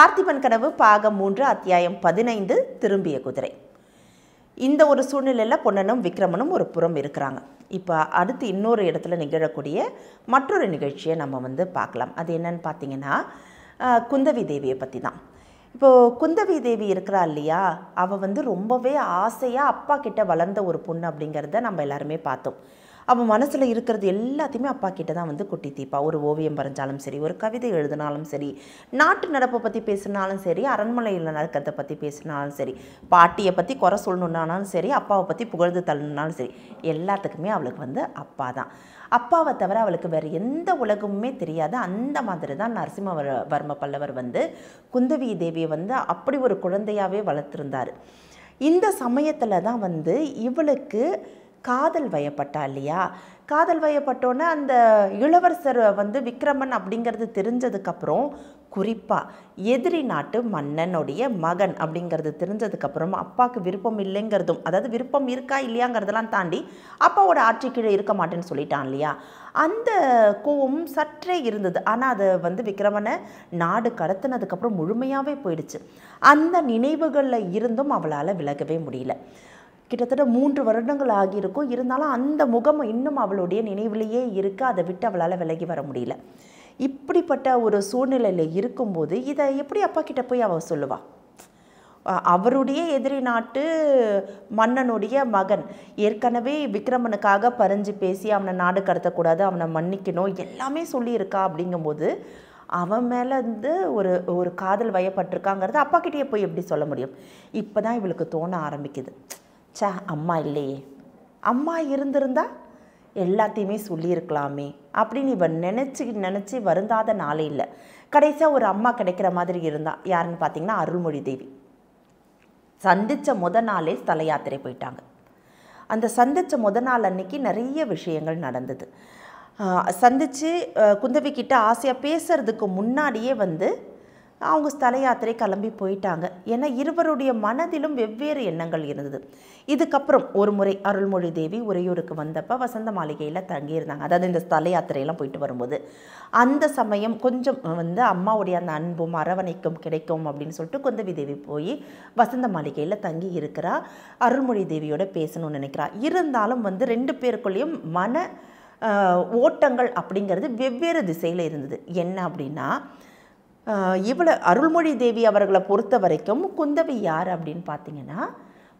பார்த்திபன் கனவு பாகம் 3 அத்தியாயம் 15 திரும்பிய குதிரை. இந்த ஒரு சூழ்நிலையில் பொன்னனும் விக்ரமனும் ஒரு புறம் இருக்கிறாங்க. இப்போ அடுத்து இன்னொரு இடத்துல நிகழக்கூடிய மற்றொரு நிகழ்ச்சியை நம்ம பார்க்கலாம். அது என்னன்னு பார்த்தீங்கன்னா குந்தவி தேவியை பற்றி தான். இப்போது குந்தவி தேவி இருக்கிறா இல்லையா, அவள் ரொம்பவே ஆசையாக அப்பா கிட்ட வளர்ந்த ஒரு பொண்ணு அப்படிங்கிறத நம்ம எல்லாருமே பார்த்தோம். அவன் மனசில் இருக்கிறது எல்லாத்தையுமே அப்பா கிட்ட தான் கொட்டி தீப்பா. ஒரு ஓவியம் வரைஞ்சாலும் சரி, ஒரு கவிதை எழுதினாலும் சரி, நாட்டு நடப்பை பற்றி பேசினாலும் சரி, அரண்மனையில் நடக்கிறத பற்றி பேசினாலும் சரி, பாட்டியை பற்றி குறை சொல்லணுன்னாலும் சரி, அப்பாவை பற்றி புகழ்ந்து தள்ளணுன்னாலும் சரி, எல்லாத்துக்குமே அவளுக்கு அப்பா தான். அப்பாவை தவிர அவளுக்கு வேறு எந்த உலகமுமே தெரியாது. அந்த மாதிரி தான் நரசிம்மவர்ம பல்லவர் குந்தவி தேவியை அப்படி ஒரு குழந்தையாகவே வளர்த்துருந்தார். இந்த சமயத்தில் தான் இவளுக்கு காதல் வயப்பட்டா இல்லையா. காதல் வயப்பட்டோன்னே அந்த இளவரசர் விக்ரமன் அப்படிங்கிறது தெரிஞ்சதுக்கப்புறம், குறிப்பாக எதிரி நாட்டு மன்னனுடைய மகன் அப்படிங்கிறது தெரிஞ்சதுக்கப்புறம் அப்பாவுக்கு விருப்பம் இல்லைங்கிறதும், அதாவது விருப்பம் இருக்கா இல்லையாங்கிறதெல்லாம் தாண்டி அப்பாவோட ஆட்சி கீழே இருக்க மாட்டேன்னு சொல்லிட்டான் இல்லையா. அந்த கோவம் சற்றே இருந்தது. ஆனால் அது விக்ரமனை நாடு கடத்தினதுக்கப்புறம் முழுமையாகவே போயிடுச்சு. அந்த நினைவுகளில் இருந்தும் அவளால் விலகவே முடியல. கிட்டத்தட்ட 3 வருடங்கள் ஆகியிருக்கும். இருந்தாலும் அந்த முகம் இன்னும் அவளுடைய நினைவிலேயே இருக்கு. அதை விட்டு அவளால் விலகி வர முடியல. இப்படிப்பட்ட ஒரு சூழ்நிலையில் இருக்கும்போது இதை எப்படி அப்பா கிட்ட போய் அவள் சொல்லுவா? அவருடைய எதிரி நாட்டு மன்னனுடைய மகன் ஏற்கனவே விக்ரமனுக்காக பறிஞ்சு பேசி அவனை நாடு கடத்தக்கூடாது, அவனை மன்னிக்கணும், எல்லாமே சொல்லியிருக்கா. அப்படிங்கும்போது அவன் மேலே ஒரு காதல் வயப்பட்டிருக்காங்கிறது அப்பா கிட்டேயே போய் எப்படி சொல்ல முடியும்? இப்போ தான் இவளுக்கு தோண ஆரம்பிக்குது, சே அம்மா இல்லையே, அம்மா இருந்திருந்தா எல்லாத்தையுமே சொல்லியிருக்கலாமே அப்படின்னு இவன் நினச்சி வருந்தாத நாளே இல்லை. கடைசியாக ஒரு அம்மா கிடைக்கிற மாதிரி இருந்தா. யாருன்னு பார்த்தீங்கன்னா அருள்மொழி தேவி. சந்தித்த நாளே ஸ்தல யாத்திரை போயிட்டாங்க. அந்த சந்தித்த நாள் அன்னைக்கு நிறைய விஷயங்கள் நடந்தது. சந்தித்து குந்தவி கிட்ட ஆசையாக பேசுறதுக்கு முன்னாடியே அவங்க ஸ்தல யாத்திரை கிளம்பி போயிட்டாங்க. ஏன்னா இருவருடைய மனதிலும் வெவ்வேறு எண்ணங்கள் இருந்தது. இதுக்கப்புறம் ஒரு முறை அருள்மொழி தேவி உறையூருக்கு வந்தப்போ வசந்த மாளிகையில் தங்கியிருந்தாங்க. அதாவது இந்த ஸ்தல யாத்திரையெல்லாம் போயிட்டு வரும்போது அந்த சமயம் கொஞ்சம் அம்மாவுடைய அந்த அன்பும் அரவணைக்கும் கிடைக்கும் அப்படின்னு சொல்லிட்டு குந்தவி தேவி போய் வசந்த மாளிகையில் தங்கி இருக்கிறா. அருள்மொழி தேவியோட பேசணும்னு நினைக்கிறா. இருந்தாலும் 2 பேருக்குள்ளேயும் மன ஓட்டங்கள் அப்படிங்கிறது வெவ்வேறு திசையில் இருந்தது. என்ன அப்படின்னா, இவ்வளோ அருள்மொழி தேவி அவர்களை பொறுத்த வரைக்கும் குந்தவி யார் அப்படின்னு பார்த்தீங்கன்னா,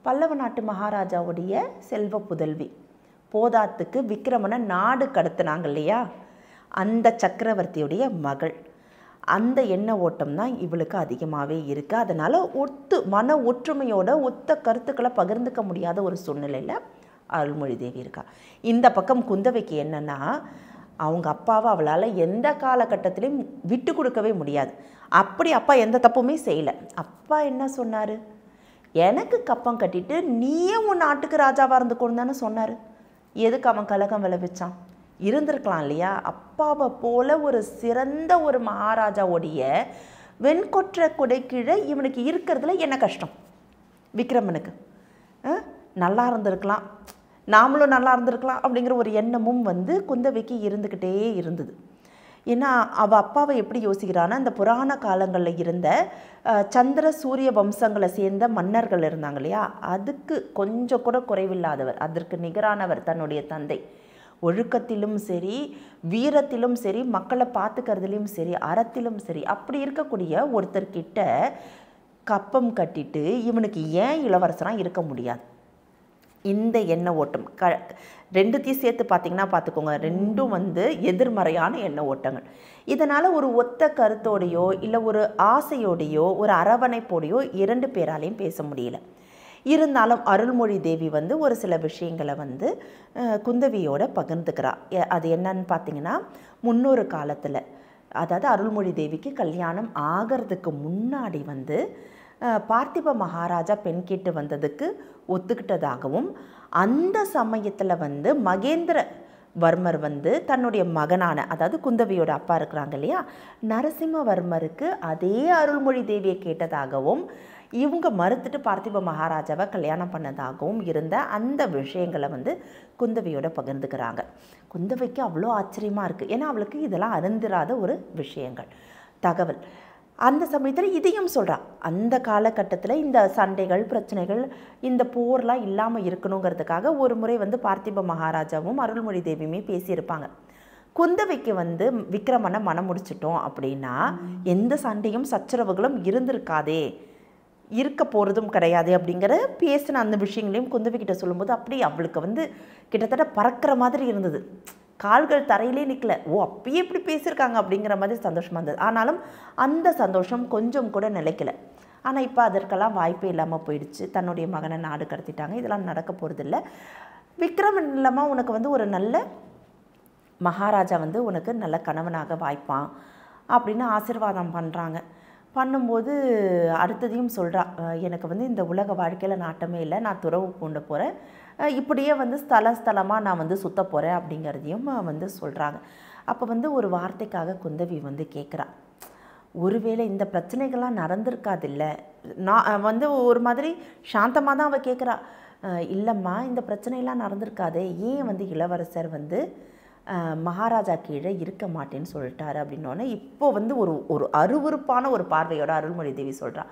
பல்லவ நாட்டு மகாராஜாவுடைய செல்வ புதல்வி. போதாத்துக்கு விக்ரமனை நாடு கடத்தினாங்க இல்லையா, அந்த சக்கரவர்த்தியுடைய மகள். அந்த எண்ண ஓட்டம் தான் இவளுக்கு அதிகமாகவே இருக்குது. அதனால் மன ஒற்றுமையோட ஒத்த கருத்துக்களை பகிர்ந்துக்க முடியாத ஒரு சூழ்நிலையில் அருள்மொழி தேவி இருக்கா. இந்த பக்கம் குந்தவைக்கு என்னென்னா, அவங்க அப்பாவை அவளால் எந்த காலகட்டத்திலையும் விட்டு கொடுக்கவே முடியாது. அப்படி அப்பா எந்த தப்புமே செய்யலை. அப்பா என்ன சொன்னார்? எனக்கு கப்பம் கட்டிட்டு நீயே உன் நாட்டுக்கு ராஜாவாக இருந்துக்கணும் தானே சொன்னார். எதுக்கு அவன் கலகம் விளைவிச்சான்? இருந்திருக்கலாம் இல்லையா. அப்பாவை போல ஒரு சிறந்த ஒரு மகாராஜாவுடைய வெண்கொற்ற கொடை கீழே இவனுக்கு இருக்கிறதுல என்ன கஷ்டம்? விக்ரமனுக்கு நல்லா இருந்திருக்கலாம், நாமளும் நல்லா இருந்திருக்கலாம் அப்படிங்கிற ஒரு எண்ணமும் குந்தவைக்கு இருந்துக்கிட்டே இருந்தது. ஏன்னா அவள் அப்பாவை எப்படி யோசிக்கிறான்னா, அந்த புராண காலங்களில் இருந்த சந்திர சூரிய வம்சங்களை சேர்ந்த மன்னர்கள் இருந்தாங்க இல்லையா, அதுக்கு கொஞ்சம் கூட குறைவில்லாதவர், அதற்கு நிகரானவர் தன்னுடைய தந்தை. ஒழுக்கத்திலும் சரி, வீரத்திலும் சரி, மக்களை பார்த்துக்கிறதுலையும் சரி, அறத்திலும் சரி, அப்படி இருக்கக்கூடிய ஒருத்தர்கிட்ட கப்பம் கட்டிட்டு இவனுக்கு ஏன் இளவரசராக இருக்க முடியாது? இந்த எண்ண ஓட்டம் ரெண்டுத்தையும் சேர்த்து பார்த்தீங்கன்னா பார்த்துக்கோங்க, ரெண்டும் எதிர்மறையான எண்ண ஓட்டங்கள். இதனால் ஒரு ஒத்த கருத்தோடையோ இல்லை ஒரு ஆசையோடையோ ஒரு அரவணைப்போடையோ 2 பேராலையும் பேச முடியல. இருந்தாலும் அருள்மொழி தேவி ஒரு சில விஷயங்களை குந்தவியோட பகிர்ந்துக்கிறா. அது என்னன்னு பார்த்தீங்கன்னா, முன்னொரு காலத்தில், அதாவது அருள்மொழி தேவிக்கு கல்யாணம் ஆகிறதுக்கு முன்னாடி பார்த்திப மகாராஜா பெண் கேட்டு வந்ததுக்கு ஒத்துக்கிட்டதாகவும், அந்த சமயத்தில் மகேந்திர வர்மர் தன்னுடைய மகனான, அதாவது குந்தவியோட அப்பா இருக்கிறாங்க இல்லையா, நரசிம்மவர்மருக்கு அதே அருள்மொழி தேவியை கேட்டதாகவும், இவங்க மறுத்துட்டு பார்த்திப மகாராஜாவை கல்யாணம் பண்ணதாகவும் இருந்த அந்த விஷயங்களை குந்தவியோட பகிர்ந்துக்கிறாங்க. குந்தவிக்கு அவ்வளோ ஆச்சரியமாக இருக்குது. ஏன்னா அவளுக்கு இதெல்லாம் அறிந்திராத ஒரு விஷயங்கள், தகவல். அந்த சமயத்தில் இதையும் சொல்கிறான். அந்த காலகட்டத்தில் இந்த சண்டைகள் பிரச்சனைகள் இந்த போர்லாம் இல்லாமல் இருக்கணுங்கிறதுக்காக ஒரு முறை வந்து பார்த்திப மகாராஜாவும் அருள்மொழி தேவியுமே பேசியிருப்பாங்க. குந்தவைக்கு வந்து விக்ரமனை மனம் முடிச்சிட்டோம் அப்படின்னா எந்த சண்டையும் சச்சரவுகளும் இருந்திருக்காதே, இருக்க போகிறதும் கிடையாது அப்படிங்கிற பேசின அந்த விஷயங்களையும் குந்தவை கிட்ட சொல்லும்போது அப்படி அவளுக்கு வந்து கிட்டத்தட்ட பறக்கிற மாதிரி இருந்தது. கால்கள் தரையிலே நிற்கல. ஓ அப்பயே இப்படி பேசியிருக்காங்க அப்படிங்கிற மாதிரி சந்தோஷமாக இருந்தது. ஆனாலும் அந்த சந்தோஷம் கொஞ்சம் கூட நிலைக்கல. ஆனால் இப்போ அதற்கெல்லாம் வாய்ப்பே இல்லாமல் போயிடுச்சு. தன்னுடைய மகனை நாடு கடத்திட்டாங்க. இதெல்லாம் நடக்க போகிறதில்ல. விக்ரமன் இல்லாமல் உனக்கு வந்து ஒரு நல்ல மகாராஜா வந்து உனக்கு நல்ல கணவனாக வாய்ப்பான் அப்படின்னு ஆசீர்வாதம் பண்ணுறாங்க. பண்ணும்போது அடுத்ததையும் சொல்கிறா, எனக்கு வந்து இந்த உலக வாழ்க்கையில் நாட்டமே இல்லை, நான் துறவு பூண்ட போகிறேன், இப்படியே வந்து ஸ்தலமாக நான் வந்து சுத்த போகிறேன் அப்படிங்கிறதையும் வந்து சொல்கிறாங்க. அப்போ வந்து ஒரு வார்த்தைக்காக குந்தவி வந்து கேட்குறா, ஒருவேளை இந்த பிரச்சனைகள்லாம் நடந்திருக்காதில்ல. நான் வந்து ஒரு மாதிரி சாந்தமாக தான் அவள் கேட்குறா. இல்லைம்மா இந்த பிரச்சனையெல்லாம் நடந்திருக்காதே, ஏன் வந்து இளவரசர் வந்து மகாராஜா கீழே இருக்க மாட்டேன்னு சொல்லிட்டாரு அப்படின்னோடனே இப்போ வந்து ஒரு அருவருப்பான ஒரு பார்வையோட அருள்மொழி தேவி சொல்கிறா,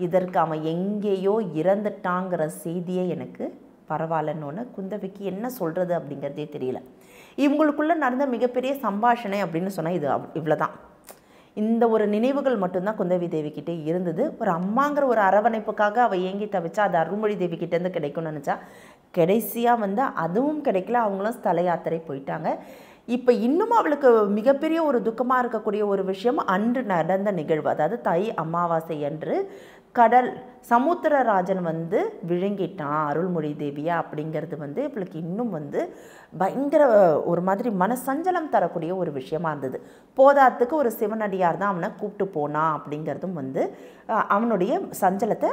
இதற்கு அவன் எங்கேயோ இறந்துட்டாங்கிற செய்தியே எனக்கு பரவாயில்லன்னொன்னே குந்தவிக்கு என்ன சொல்கிறது அப்படிங்கிறதே தெரியல. இவங்களுக்குள்ளே நடந்த மிகப்பெரிய சம்பாஷணை அப்படின்னு சொன்னால் இது இவ்வளோதான். இந்த ஒரு நினைவுகள் மட்டும்தான் குந்தவி தேவிக்கிட்டே இருந்தது. ஒரு அம்மாங்கிற ஒரு அரவணைப்புக்காக அவள் ஏங்கி தவிச்சா அது அருள்மொழி தேவிக்கிட்டேருந்து கிடைக்கும்னு நினச்சா கடைசியாக வந்து அதுவும் கிடைக்கல. அவங்களும் ஸ்தல யாத்திரை போயிட்டாங்க. இப்போ இன்னும் அவளுக்கு மிகப்பெரிய ஒரு துக்கமாக இருக்கக்கூடிய ஒரு விஷயம் அன்று நடந்த நிகழ்வு. அதாவது தை அமாவாசை அன்று சமுத்திரராஜன் வந்து விழுங்கிட்டான் அருள்மொழி தேவியா அப்படிங்கிறது வந்து இவளுக்கு இன்னும் வந்து பயங்கர ஒரு மாதிரி மனசஞ்சலம் தரக்கூடிய ஒரு விஷயமா இருந்தது. போதாத்துக்கு ஒரு சிவனடியார் தான் அவனை கூப்பிட்டு போனான் அப்படிங்கிறதும் வந்து அவனுடைய சஞ்சலத்தை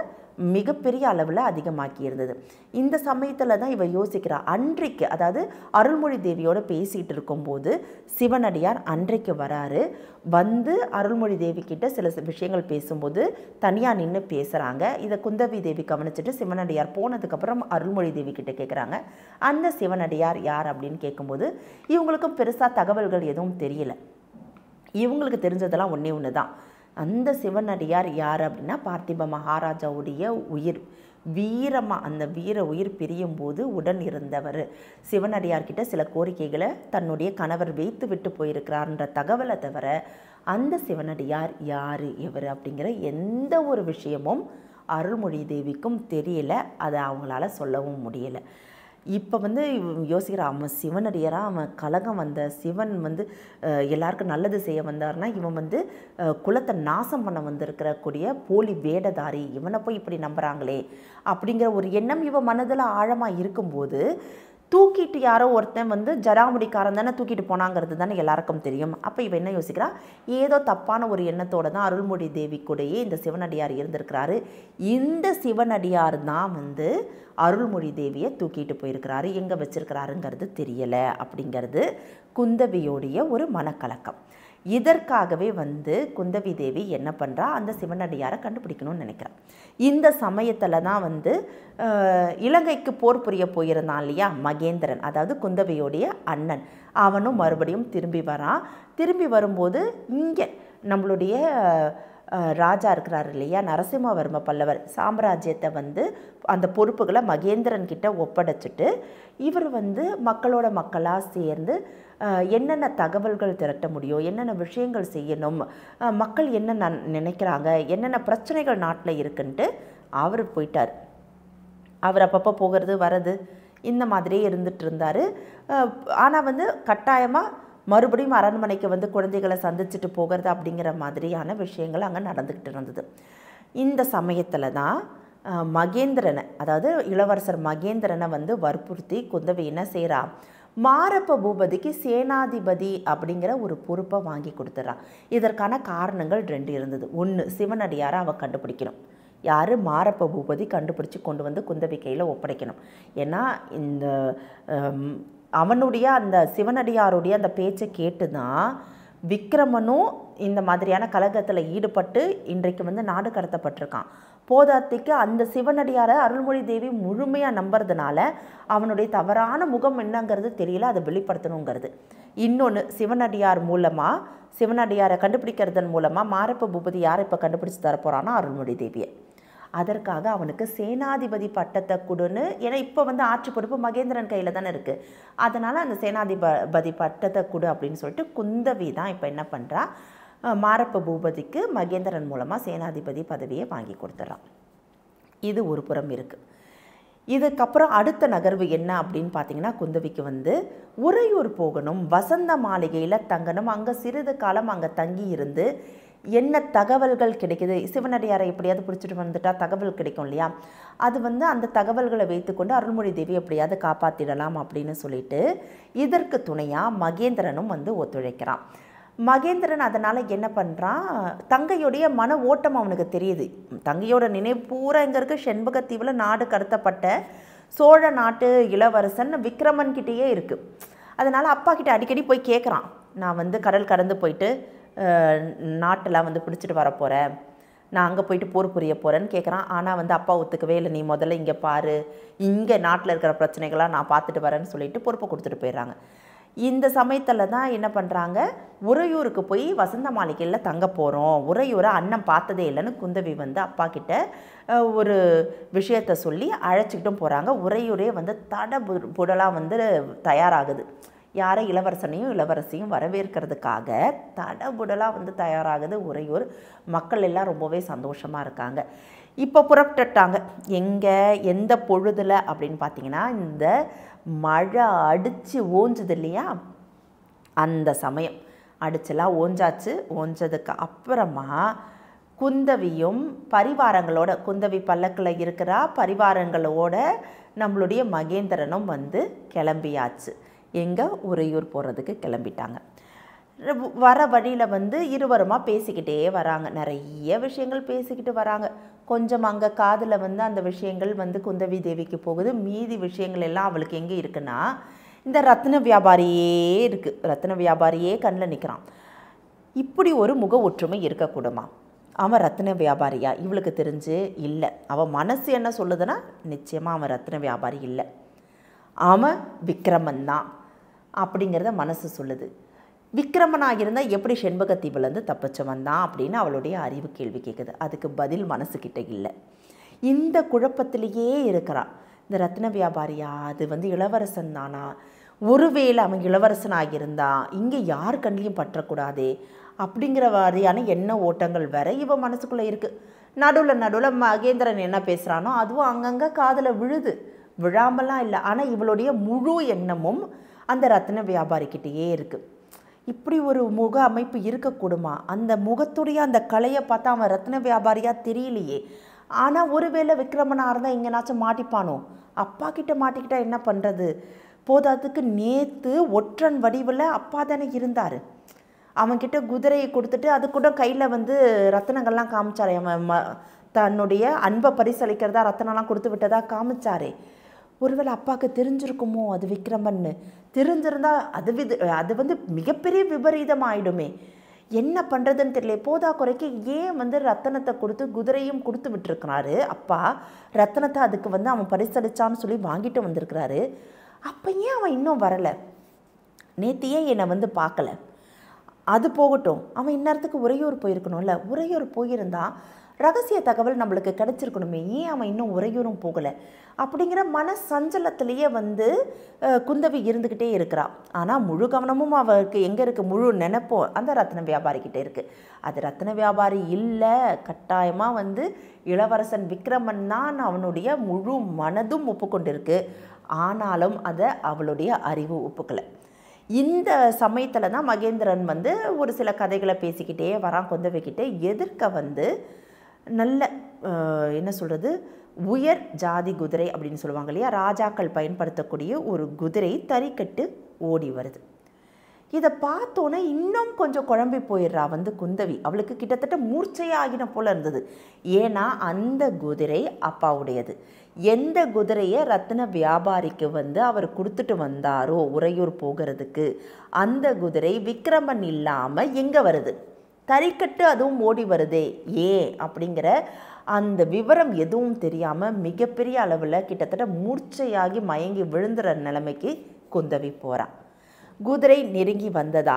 மிகப்பெரிய அளவில் அதிகமாக்கி இருந்தது. இந்த சமயத்தில் தான் இவ யோசிக்கிறா, அன்றைக்கு அதாவது அருள்மொழி தேவியோடு பேசிகிட்டு இருக்கும்போது சிவனடியார் அன்றைக்கு வராரு. வந்து அருள்மொழி தேவி கிட்ட சில விஷயங்கள் பேசும்போது தனியாக நின்று பேசுகிறாங்க. இதை குந்தவி தேவி கவனிச்சுட்டு சிவனடியார் போனதுக்கப்புறம் அருள்மொழி தேவி கிட்ட கேட்குறாங்க, அந்த சிவனடியார் யார் அப்படின்னு கேட்கும்போது இவங்களுக்கும் பெருசாக தகவல்கள் எதுவும் தெரியல. இவங்களுக்கு தெரிஞ்சதெல்லாம் ஒன்று தான். அந்த சிவனடியார் யார் அப்படின்னா பார்த்திப மகாராஜாவுடைய உயிர் வீரமாக அந்த உயிர் பிரியும் போது உடன் இருந்தவர். சிவனடியார்கிட்ட சில கோரிக்கைகளை தன்னுடைய கணவர் வைத்து விட்டு போயிருக்கிறார்ன்ற தகவலை தவிர அந்த சிவனடியார் யார் எவர் அப்படிங்கிற எந்த ஒரு விஷயமும் அருள்மொழி தேவிக்கும் தெரியல. அதை அவங்களால சொல்லவும் முடியலை. இப்போ வந்து யோசிக்கிறான், அவன் சிவனடியாராக, அவன் கலகம் வந்த சிவன் வந்து எல்லாருக்கும் நல்லது செய்ய வந்தார்னா இவன் வந்து குலத்தை நாசம் பண்ண வந்திருக்கிறக்கூடிய போலி வேடதாரி, இவனை போய் இப்படி நம்புகிறாங்களே அப்படிங்கிற ஒரு எண்ணம் இவன் மனதில் ஆழமாக இருக்கும்போது தூக்கிட்டு யாரோ ஒருத்தன் வந்து ஜடாமுடிக்காரன் தானே தூக்கிட்டு போனாங்கிறது தானே எல்லாருக்கும் தெரியும். அப்போ இவன் என்ன யோசிக்கிறா, ஏதோ தப்பான ஒரு எண்ணத்தோடு தான் அருள்மொழி தேவி கூடயே இந்த சிவனடியார் இருந்திருக்கிறாரு. இந்த சிவனடியார் தான் வந்து அருள்மொழி தேவியை தூக்கிட்டு போயிருக்கிறாரு, எங்கே வச்சிருக்கிறாருங்கிறது தெரியலை அப்படிங்கிறது குந்தவியோடைய ஒரு மனக்கலக்கம். இதற்காகவே வந்து குந்தவி தேவி என்ன பண்ணுறா, அந்த சிவனடியாரை கண்டுபிடிக்கணும்னு நினைக்கிறான். இந்த சமயத்தில் தான் வந்து இலங்கைக்கு போர் புரிய போயிருந்தான் இல்லையா மகேந்திரன், அதாவது குந்தவியோடைய அண்ணன், அவனும் மறுபடியும் திரும்பி வரான். திரும்பி வரும்போது இங்கே நம்மளுடைய ராஜா இருக்கிறார் இல்லையா நரசிம்மவர்ம பல்லவர் சாம்ராஜ்யத்தை வந்து அந்த பொறுப்புகளை மகேந்திரன் கிட்ட ஒப்படைச்சிட்டு இவர் வந்து மக்களோட மக்களாக சேர்ந்து என்னென்ன தகவல்கள் திரட்ட முடியும், என்னென்ன விஷயங்கள் செய்யணும், மக்கள் என்ன நினைக்கிறாங்க, என்னென்ன பிரச்சனைகள் நாட்டில் இருக்குன்ட்டு அவர் போயிட்டார். அவர் அப்பப்போ போகிறது வர்றது இந்த மாதிரியே இருந்துட்டு இருந்தார். ஆனால் வந்து கட்டாயமாக மறுபடியும் அரண்மனைக்கு வந்து குழந்தைகளை சந்திச்சுட்டு போகிறது அப்படிங்கிற மாதிரியான விஷயங்கள் அங்கே நடந்துக்கிட்டு இருந்தது. இந்த சமயத்தில் தான் மகேந்திரனை, அதாவது இளவரசர் மகேந்திரனை வந்து வற்புறுத்தி குந்தவி என்ன செய்கிறா, மாரப்ப பூபதிக்கு சேனாதிபதி அப்படிங்கிற ஒரு பொறுப்பை வாங்கி கொடுத்துட்றான். இதற்கான காரணங்கள் 2 இருந்தது. ஒன்று, சிவனடியாரை அவள் கண்டுபிடிக்கணும். யார், மாரப்ப பூபதி கண்டுபிடிச்சி கொண்டு வந்து குந்தவி கையில் ஒப்படைக்கணும். ஏன்னா இந்த அவனுடைய அந்த சிவனடியாருடைய அந்த பேச்சை கேட்டு தான் விக்ரமனும் இந்த மாதிரியான கலகத்தில் ஈடுபட்டு இன்றைக்கு வந்து நாடு கடத்தப்பட்டிருக்கான். போதாத்திக்கு அந்த சிவனடியாரை அருள்மொழி தேவி முழுமையாக நம்புறதுனால அவனுடைய தவறான முகம் என்னங்கிறது தெரியல, அதை வெளிப்படுத்தணுங்கிறது. இன்னொன்று, சிவனடியார் மூலமாக சிவனடியாரை கண்டுபிடிக்கிறதன் மூலமாக மாரப்ப பூபதி யாரை இப்போ கண்டுபிடிச்சி தரப்போகிறான்னா அருள்மொழி தேவியை. அதற்காக அவனுக்கு சேனாதிபதி பட்டத்தை கொடுன்னு, ஏன்னா இப்போ வந்து ஆட்சி பொறுப்பு மகேந்திரன் கையில் தானே இருக்குது, அதனால் அந்த சேனாதிபதி பட்டத்தை கொடு அப்படின்னு சொல்லிட்டு குந்தவி தான் இப்போ என்ன பண்ணுறா, மாரப்ப பூபதிக்கு மகேந்திரன் மூலமாக சேனாதிபதி பதவியை வாங்கி கொடுத்துட்றான். இது ஒரு புறம் இருக்குது. இதுக்கப்புறம் அடுத்த நகர்வு என்ன அப்படின்னு பார்த்தீங்கன்னா, குந்தவிக்கு வந்து உறையூர் போகணும், வசந்த மாளிகையில் தங்கணும், அங்கே சிறிது காலம் அங்கே தங்கி இருந்து என்ன தகவல்கள் கிடைக்குது, சிவனடியாரை எப்படியாவது பிடிச்சிட்டு வந்துட்டால் தகவல் கிடைக்கும் இல்லையா, அது வந்து அந்த தகவல்களை வைத்துக்கொண்டு அருள்மொழி தேவி எப்படியாவது காப்பாற்றிடலாம் அப்படின்னு சொல்லிட்டு இதற்கு துணையாக மகேந்திரனும் வந்து ஒத்துழைக்கிறான். மகேந்திரன் அதனால் என்ன பண்ணுறான், தங்கையுடைய மன ஓட்டம் அவனுக்கு தெரியுது. தங்கையோட நினைவு பூரா எங்கே இருக்குது, செண்பகத்தீவில் நாடு கடத்தப்பட்ட சோழ நாட்டு இளவரசன் விக்ரமன் கிட்டேயே இருக்குது. அதனால் அப்பா கிட்ட அடிக்கடி போய் கேட்குறான், நான் வந்து கடல் கடந்து போயிட்டு நாட்டெல்லாம் வந்து பிடிச்சிட்டு வரப்போகிறேன், நான் அங்கே போயிட்டு போர் புரிய போகிறேன்னு கேட்குறான். ஆனால் வந்து அப்பா ஒத்துக்கவே இல்லை, நீ முதல்ல இங்கே பாரு, இங்கே நாட்டில் இருக்கிற பிரச்சனைகளாக நான் பார்த்துட்டு வரேன்னு சொல்லிட்டு பொறுப்பை கொடுத்துட்டு போயிடுறாங்க. இந்த சமயத்தில் தான் என்ன பண்ணுறாங்க, உறையூருக்கு போய் வசந்த மாளிகையில் தங்க போகிறோம், உறையூரை அண்ணன் பார்த்ததே இல்லைன்னு குந்தவி வந்து அப்பா கிட்ட ஒரு விஷயத்தை சொல்லி அழைச்சிக்கிட்டும் போகிறாங்க. உறையூரே வந்து தடபுடலாக வந்து தயாராகுது. யாரை, இளவரசனையும் இளவரசியும் வரவேற்கிறதுக்காக தடபுடலாக வந்து தயாராகுது உறையூர். மக்கள் எல்லாம் ரொம்பவே சந்தோஷமாக இருக்காங்க. இப்போ புறப்பட்டுட்டாங்க. எங்கே, எந்த பொழுதில் அப்படின்னு பார்த்தீங்கன்னா, இந்த மழை அடித்து ஓஞ்சுது இல்லையா, அந்த சமயம் அடிச்செல்லாம் ஓஞ்சாச்சு. ஓஞ்சதுக்கு அப்புறமா குந்தவியும் பரிவாரங்களோட, குந்தவி பல்லக்கில் இருக்கிறா, பரிவாரங்களோட நம்மளுடைய மகேந்திரனும் வந்து கிளம்பியாச்சு. எங்கே, உறையூர் போகிறதுக்கு கிளம்பிட்டாங்க. வர வழியில் வந்து இருவருமா பேசிக்கிட்டே வராங்க, நிறைய விஷயங்கள் பேசிக்கிட்டு வராங்க. கொஞ்சம் அங்கே காதில் வந்து அந்த விஷயங்கள் வந்து குந்தவி தேவிக்கு போகுது. மீதி விஷயங்கள் எல்லாம் அவளுக்கு எங்கே இருக்குன்னா, இந்த ரத்ன வியாபாரியே இருக்குது. ரத்ன வியாபாரியே கண்ணில் நிற்கிறான். இப்படி ஒரு முக ஒற்றுமை இருக்கக்கூடுமா? அவன் ரத்ன வியாபாரியா? இவளுக்கு தெரிஞ்சு இல்லை. அவன் மனசு என்ன சொல்லுதுன்னா, நிச்சயமாக அவன் ரத்ன வியாபாரி இல்லை, அவன் விக்ரமன் தான் அப்படிங்கிறத மனசு சொல்லுது. விக்ரமனாக இருந்தால் எப்படி செண்பகத்தீவுலேருந்து தப்பிச்சவன் தான் அப்படின்னு அவளுடைய அறிவு கேள்வி கேட்குது. அதுக்கு பதில் மனசுக்கிட்ட இல்லை. இந்த குழப்பத்திலேயே இருக்கிறான். இந்த ரத்ன வியாபாரியா, அது வந்து இளவரசன் தானா, ஒருவேளை அவன் இளவரசனாக இருந்தால் இங்கே யார் கண்ணிலையும் பற்றக்கூடாதே அப்படிங்கிற மாதிரியான எண்ண ஓட்டங்கள் வேற இவன் மனசுக்குள்ளே இருக்குது. நடுவில் மகேந்திரன் என்ன பேசுகிறானோ அதுவும் அங்கங்கே காதில் விழுது, விழாமலாம் இல்லை. ஆனால் இவளுடைய முழு எண்ணமும் அந்த ரத்ன வியாபாரிக்கிட்டேயே இருக்குது. இப்படி ஒரு முக அமைப்பு இருக்கக்கூடுமா? அந்த முகத்துடைய அந்த கலையை பார்த்தா அவன் ரத்ன வியாபாரியாக தெரியலையே. ஆனால் ஒருவேளை விக்ரமனாக இருந்தால் எங்கேனாச்சும் மாட்டிப்பானோ, அப்பா கிட்ட மாட்டிக்கிட்டா என்ன பண்ணுறது? போதாதுக்கு நேற்று ஒற்றன் வடிவில் அப்பா தானே இருந்தார். அவன்கிட்ட குதிரையை கொடுத்துட்டு அது கூட கையில் வந்து ரத்தனங்கள்லாம் காமிச்சாரே, அவன் தன்னுடைய அன்பை பரிசளிக்கிறதா ரத்தனம்லாம் கொடுத்து விட்டதா காமிச்சாரே. ஒருவேளை அப்பாவுக்கு தெரிஞ்சிருக்குமோ அது விக்ரமன்னு? தெரிஞ்சிருந்தால் அது வந்து மிகப்பெரிய விபரீதம் ஆகிடுமே. என்ன பண்ணுறதுன்னு தெரியல. போதா குறைக்கு ஏன் வந்து ரத்தனத்தை கொடுத்து குதிரையும் கொடுத்து விட்டுருக்கிறாரு அப்பா, ரத்தனத்தை அதுக்கு வந்து அவன் பரிசளிச்சான்னு சொல்லி வாங்கிட்டு வந்திருக்கிறாரு. அப்போ ஏன் அவன் இன்னும் வரலை? நேற்று ஏன் என்னை வந்து பார்க்கல? அது போகட்டும், அவன் இந்நேரத்துக்கு உறையூர் போயிருக்கணும்ல. உறையூர் போயிருந்தா ரகசிய தகவல் நம்மளுக்கு கிடச்சிருக்கணுமே, ஏன் அவன் இன்னும் உறையூரும் போகலை அப்படிங்கிற மன சஞ்சலத்திலேயே வந்து குந்தவி இருந்துக்கிட்டே இருக்கிறான். ஆனால் முழு கவனமும் அவருக்கு எங்கே இருக்குது, முழு நினைப்போம் அந்த ரத்ன வியாபாரிக்கிட்டே இருக்குது. அது ரத்ன வியாபாரி இல்லை, கட்டாயமாக வந்து இளவரசன் விக்ரமன் தான் அவனுடைய முழு மனதும் ஒப்புக்கொண்டிருக்கு. ஆனாலும் அதை அவளுடைய அறிவு ஒப்புக்கலை. இந்த சமயத்தில் தான் மகேந்திரன் வந்து ஒரு சில கதைகளை பேசிக்கிட்டே வரான் குந்தவிக்கிட்டே. எதிர்க்க வந்து நல்ல என்ன சொல்கிறது, உயர் ஜாதி குதிரை அப்படின்னு சொல்லுவாங்க இல்லையா, ராஜாக்கள் பயன்படுத்தக்கூடிய ஒரு குதிரை தறிக்கட்டு ஓடி வருது. இதை பார்த்தோன்னே இன்னும் கொஞ்சம் குழம்பி போயிடுறா குந்தவி. அவளுக்கு கிட்டத்தட்ட மூர்ச்சையாகின போல இருந்தது. ஏன்னா அந்த குதிரை அப்பாவுடையது. எந்த குதிரையை ரத்தின வியாபாரிக்கு அவர் கொடுத்துட்டு வந்தாரோ உறையூர் போகிறதுக்கு, அந்த குதிரை விக்ரமன் இல்லாமல் எங்கே வருது, தறிக்கட்டு அதுவும் ஓடி வருதே ஏன் அப்படிங்கிற அந்த விவரம் எதுவும் தெரியாமல் மிகப்பெரிய அளவில் கிட்டத்தட்ட மூர்ச்சையாகி மயங்கி விழுந்துற நிலைமைக்கு குந்தவி போகிறா. குதிரை நெருங்கி வந்ததா,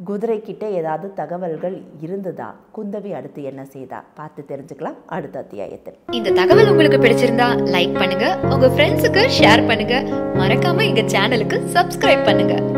குதிரைக்கிட்ட ஏதாவது தகவல்கள் இருந்ததா, குந்தவி அடுத்து என்ன செய்தா பார்த்து தெரிஞ்சுக்கலாம் அடுத்த அத்தியாயத்தில். இந்த தகவல் உங்களுக்கு பிடிச்சிருந்தா லைக் பண்ணுங்க, உங்க ஃப்ரெண்ட்ஸுக்கு ஷேர் பண்ணுங்க, மறக்காம எங்க சேனலுக்கு சப்ஸ்கிரைப் பண்ணுங்க.